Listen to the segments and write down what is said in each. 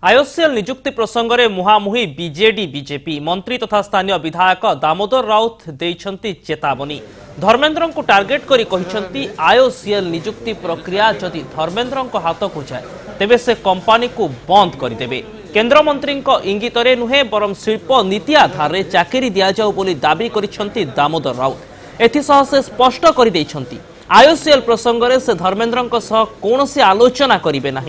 IOCL नियुक्ति प्रसंग में मुहामुही बीजेडी बीजेपी मंत्री तथा स्थानीय विधायक दामोदर राउत देइछंती चेतावनी। धर्मेंद्र को टार्गेट करी कहिछंती आईओसीएल नियुक्ति प्रक्रिया जदि धर्मेंद्र हाथ को जाए तेबे से कंपनी को बंद करदेवे। केंद्र मंत्री इंगित नुहे बरम शिल्प नीति आधार में चाकरी दि जाऊ बोली दाबी करिछंती दामोदर राउत। एथिसह से स्पष्ट कर देइछंती आईओसीएल प्रसंग में से धर्मेंद्र कौन से आलोचना करेंगे ना।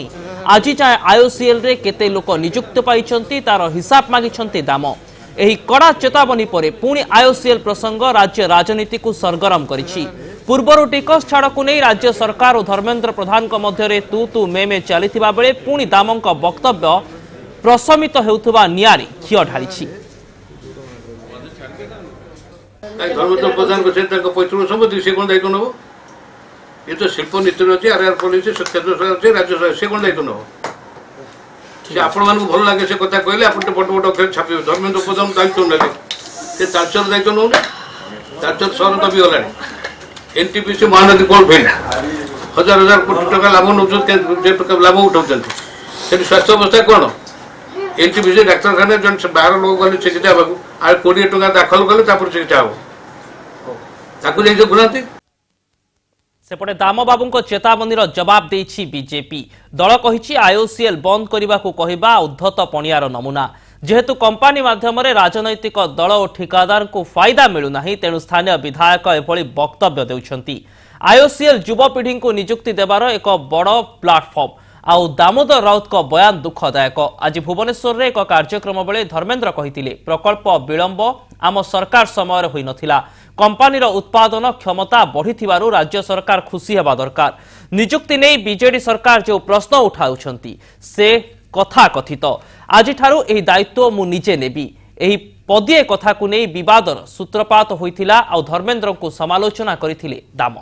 आज जाए आईओसीएल रे केते लोक नियुक्त पाइछंती तार हिसाब मागिछंती दाम। एही कड़ा चेतावनी परे पुणी आईओसीएल प्रसंग राज्य राजनीति को सरगरम करिछि। पूर्वर टिकस छाड़ को नहीं राज्य सरकार और धर्मेंद्र प्रधान मध्य तू तू मे चलिथिबा बेले पुणी दामक वक्तव्य प्रशमित हेउथबा नियारी घिଅ ढालिछि। धर्मेंद्र प्रधान को पैतृक संपत्ति से कौन दायित्व नब? ये तो शिल्प नीति अच्छी आरआर पॉलिसी केंद्र सरकार अच्छे राज्य सरकार से कौन दायित्व नब? आपण मानक भल लगे से कथा कहले आप बड़ बड़ अक्षर छापे। धर्मेंद्र प्रधान दायित्व ने तालचर दायित्व नौ तालचर सहर दबी गला। एनटीपीसी महानदी कौन फेल हजार हजार कोटी टका लाभ नौ लाभ उठाऊँ स्वास्थ्य अवस्था कौन? एनटीपीसी डाक्तखाना जन 12 लोक गले चिकित्सा आ 20 टका दाखल कले चिकित्सा हम देखुना। सेपटे दाम बाबू चेतावनी जवाब देछि बीजेपी। दल कहिछि आईओसीएल बंद करने को कहवा उद्धत पणियार नमूना। जेहेतु कंपानी माध्यम राजनैतिक दल और ठिकादार को फायदा मिलूना तेणु स्थानीय विधायक एभली वक्तव्य देउछंती। आईओसीएल युवपीढ़ी को नियुक्ति देवार एक बड़ प्लाटफर्म। आउ दामोदर राउत का बयान दुखदायक। आज भुवनेश्वर में एक कार्यक्रम बेले धर्मेंद्र कहिथिले प्रकल्प विलंब आम सरकार समय होई नथिला। कंपानीर उत्पादन क्षमता बढ़िथिबारु राज्य सरकार खुशी हेबा दरकार। नियुक्ति नहीं बीजेडी सरकार जो प्रश्न उठाउछंती से कथा कथित। आज ठारू एही दायित्व मु निजे नेबी एही पदिए कथा को नहीं विवादर सूत्रपात होइथिला। आउ धर्मेंद्र को समालोचना करिथिले दाम।